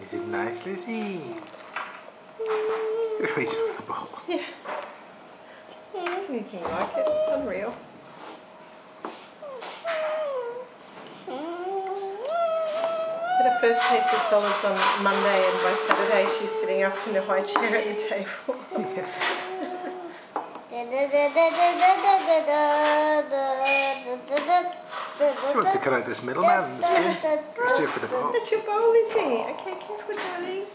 Is it nice, Lizzie? You're eating off the ball. Yeah. It's anything like it. It's unreal. Had her first taste of solids on Monday, and by Saturday she's sitting up in a high chair at the table. She wants to cut out this middle man in the skin. Goes for the ball. That's your bowl, Lizzie. Okay, careful, darling.